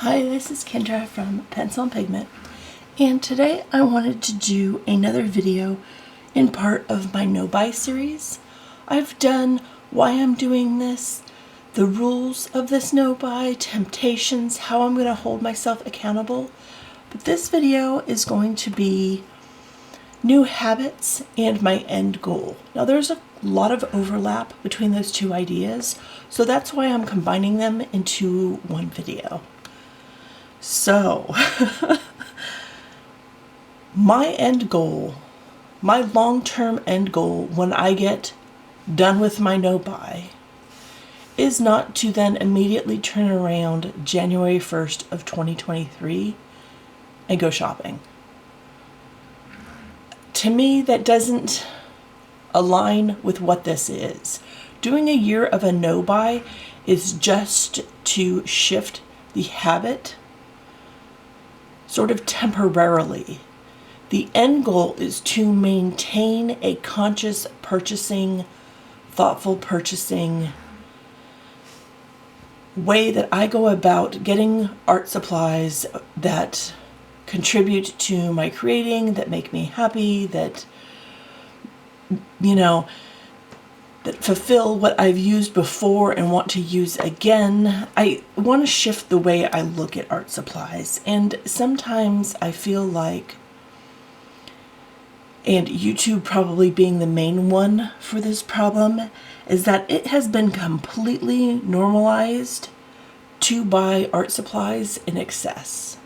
Hi, this is Kendra from Pencil and Pigment, and today I wanted to do another video in part of my no-buy series. I've done why I'm doing this, the rules of this no-buy, temptations, how I'm going to hold myself accountable, but this video is going to be new habits and my end goal. Now there's a lot of overlap between those two ideas, so that's why I'm combining them into one video. So, my end goal, my long-term end goal when I get done with my no-buy is not to then immediately turn around January 1st of 2023 and go shopping. To me, that doesn't align with what this is. Doing a year of a no-buy is just to shift the habit sort of temporarily. The end goal is to maintain a conscious purchasing, thoughtful purchasing way that I go about getting art supplies that contribute to my creating, that make me happy, that, that fulfill what I've used before and want to use again. I want to shift the way I look at art supplies. And sometimes I feel like, and YouTube probably being the main one for this problem, is that it has been completely normalized to buy art supplies in excess.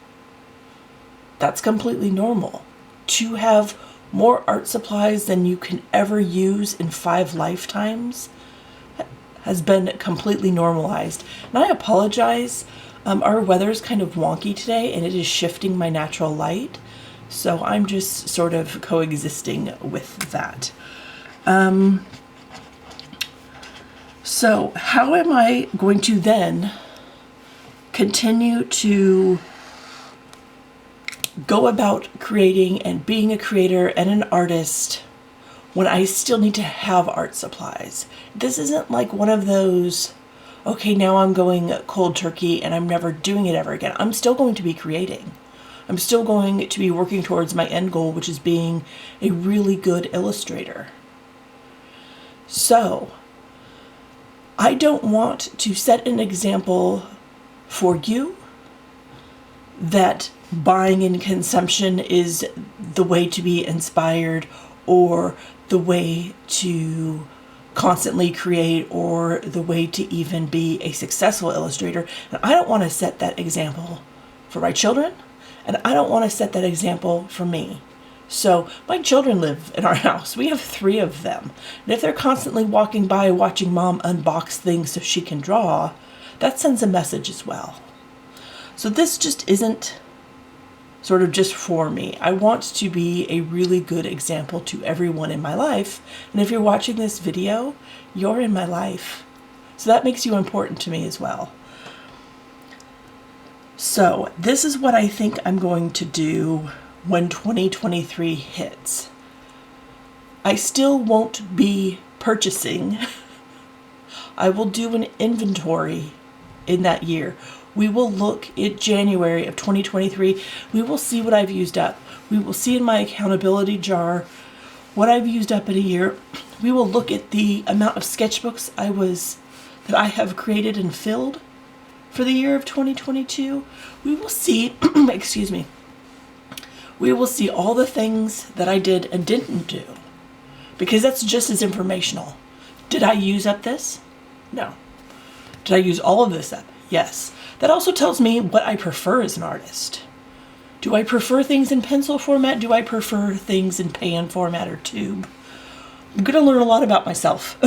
That's completely normal. To have more art supplies than you can ever use in 5 lifetimes has been completely normalized. And I apologize. Our weather's kind of wonky today and it is shifting my natural light. So I'm just sort of coexisting with that. So how am I going to then continue to go about creating and being a creator and an artist when I still need to have art supplies? This isn't like one of those, okay, now I'm going cold turkey and I'm never doing it ever again. I'm still going to be creating. I'm still going to be working towards my end goal, which is being a really good illustrator. So, I don't want to set an example for you that buying and consumption is the way to be inspired or the way to constantly create or the way to even be a successful illustrator. And I don't want to set that example for my children, and I don't want to set that example for me. So my children live in our house. We have 3 of them. And if they're constantly walking by watching mom unbox things so she can draw, that sends a message as well. So this just isn't sort of just for me. I want to be a really good example to everyone in my life. And if you're watching this video, you're in my life. So that makes you important to me as well. So this is what I think I'm going to do when 2023 hits. I still won't be purchasing. I will do an inventory in that year. We will look at January of 2023. We will see what I've used up. We will see in my accountability jar what I've used up in a year. We will look at the amount of sketchbooks that I have created and filled for the year of 2022. We will see, excuse me, we will see all the things that I did and didn't do, because that's just as informational. Did I use up this? No. Did I use all of this up? Yes. That also tells me what I prefer as an artist. Do I prefer things in pencil format? Do I prefer things in pan format or tube? I'm going to learn a lot about myself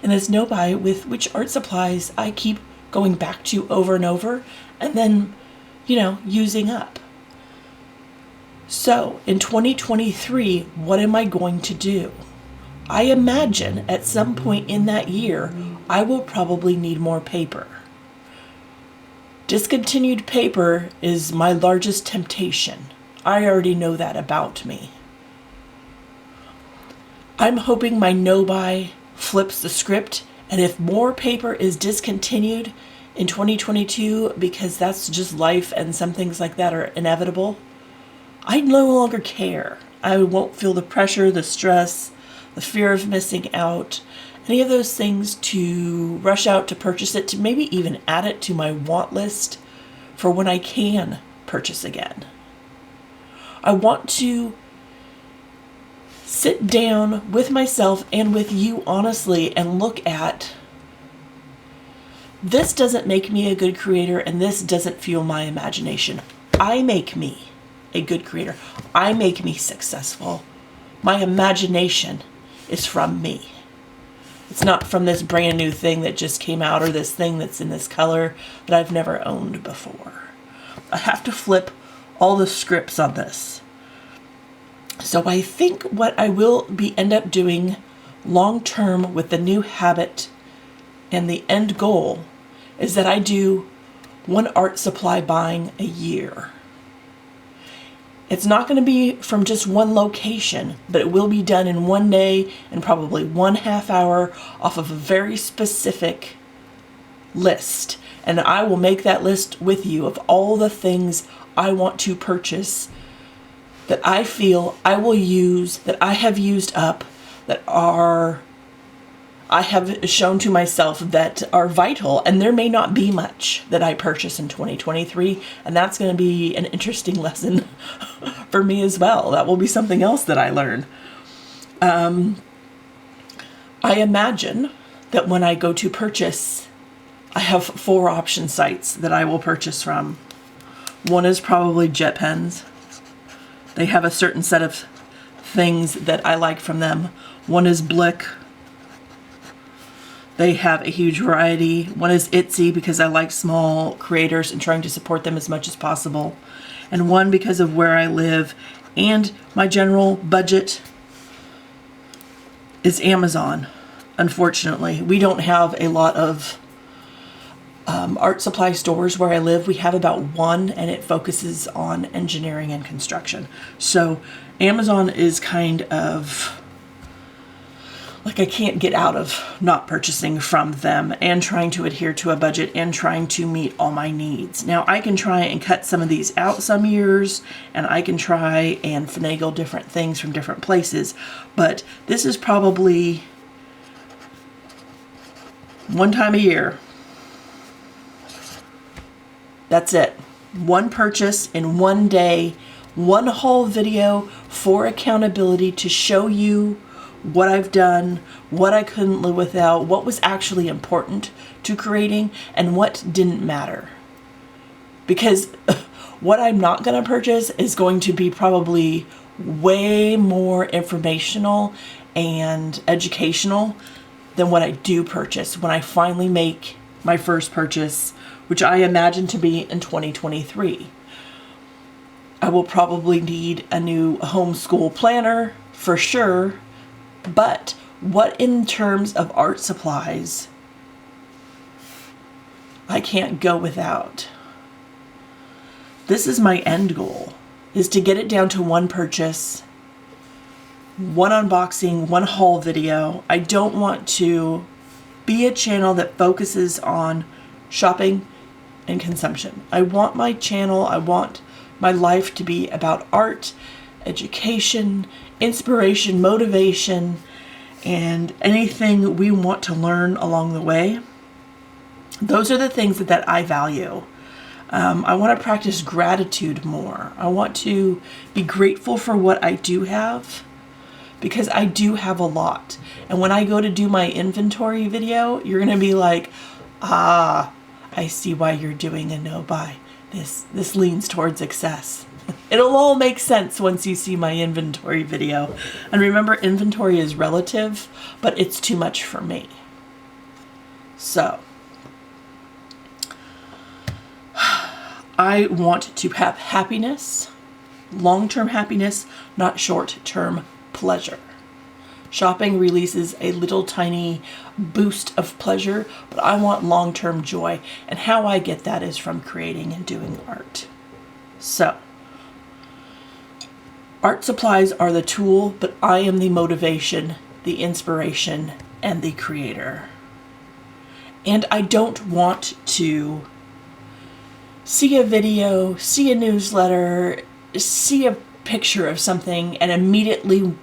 in this no-buy with which art supplies I keep going back to over and over and then, using up. So in 2023, what am I going to do? I imagine at some point in that year, I will probably need more paper. Discontinued paper is my largest temptation. I already know that about me. I'm hoping my no-buy flips the script, and if more paper is discontinued in 2022, because that's just life and some things like that are inevitable, I no longer care. I won't feel the pressure, the stress, the fear of missing out, any of those things to rush out to purchase it, to maybe even add it to my want list for when I can purchase again. I want to sit down with myself and with you honestly and look at, this doesn't make me a good creator and this doesn't fuel my imagination. I make me a good creator. I make me successful. My imagination is from me. It's not from this brand new thing that just came out or this thing that's in this color that I've never owned before. I have to flip all the scripts on this. So I think what I will end up doing long term with the new habit and the end goal is that I do one art supply buying a year. It's not going to be from just one location, but it will be done in one day and probably 1/2 hour off of a very specific list. And I will make that list with you of all the things I want to purchase that I feel I will use, that I have used up, that I have shown to myself that are vital. And there may not be much that I purchase in 2023. And that's going to be an interesting lesson for me as well. That will be something else that I learn. I imagine that when I go to purchase, I have 4 option sites that I will purchase from. One is probably jet pens. They have a certain set of things that I like from them. One is Blick. They have a huge variety. One is Etsy, because I like small creators and trying to support them as much as possible. And one because of where I live and my general budget is Amazon. Unfortunately, we don't have a lot of art supply stores where I live. We have about one, and it focuses on engineering and construction. So Amazon is kind of like, I can't get out of not purchasing from them and trying to adhere to a budget and trying to meet all my needs. Now I can try and cut some of these out some years, and I can try and finagle different things from different places, but this is probably one time a year. That's it. One purchase in one day, one haul video for accountability to show you what I've done, what I couldn't live without, what was actually important to creating, and what didn't matter. Because what I'm not going to purchase is going to be probably way more informational and educational than what I do purchase when I finally make my first purchase, which I imagine to be in 2023. I will probably need a new homeschool planner for sure, but what in terms of art supplies I can't go without. This is my end goal, is to get it down to one purchase, one unboxing, one haul video. I don't want to be a channel that focuses on shopping and consumption. I want my channel, I want my life to be about art, education, inspiration, motivation, and anything we want to learn along the way. Those are the things that I value. I want to practice gratitude more. I want to be grateful for what I do have, because I do have a lot. And when I go to do my inventory video, you're going to be like, ah, I see why you're doing a no-buy. This leans towards excess. It'll all make sense once you see my inventory video. And remember, inventory is relative, but it's too much for me. So, I want to have happiness, long-term happiness, not short-term pleasure. Shopping releases a little tiny boost of pleasure, but I want long-term joy. And how I get that is from creating and doing art. So, art supplies are the tool, but I am the motivation, the inspiration, and the creator. And I don't want to see a video, see a newsletter, see a picture of something and immediately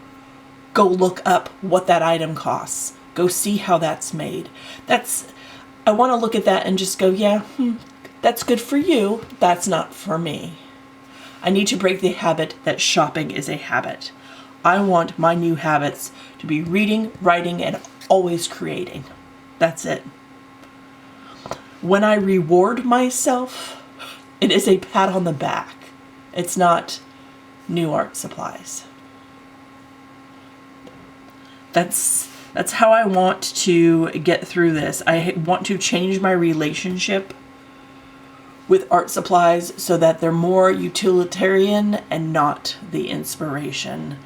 go look up what that item costs. Go see how that's made. I want to look at that and just go, yeah, that's good for you. That's not for me. I need to break the habit that shopping is a habit. I want my new habits to be reading, writing, and always creating. That's it. When I reward myself, it is a pat on the back. It's not new art supplies. That's how I want to get through this. I want to change my relationship with art supplies so that they're more utilitarian and not the inspiration.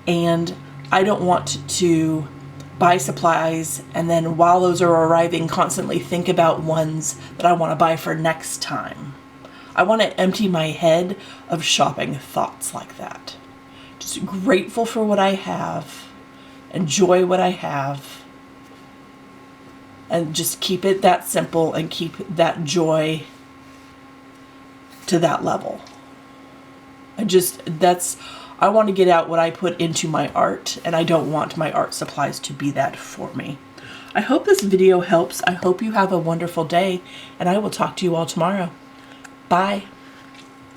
And I don't want to buy supplies and then while those are arriving constantly think about ones that I want to buy for next time. I want to empty my head of shopping thoughts like that. Just grateful for what I have, enjoy what I have, and just keep it that simple and keep that joy to that level. I want to get out what I put into my art, and I don't want my art supplies to be that for me. I hope this video helps. I hope you have a wonderful day, and I will talk to you all tomorrow. Bye.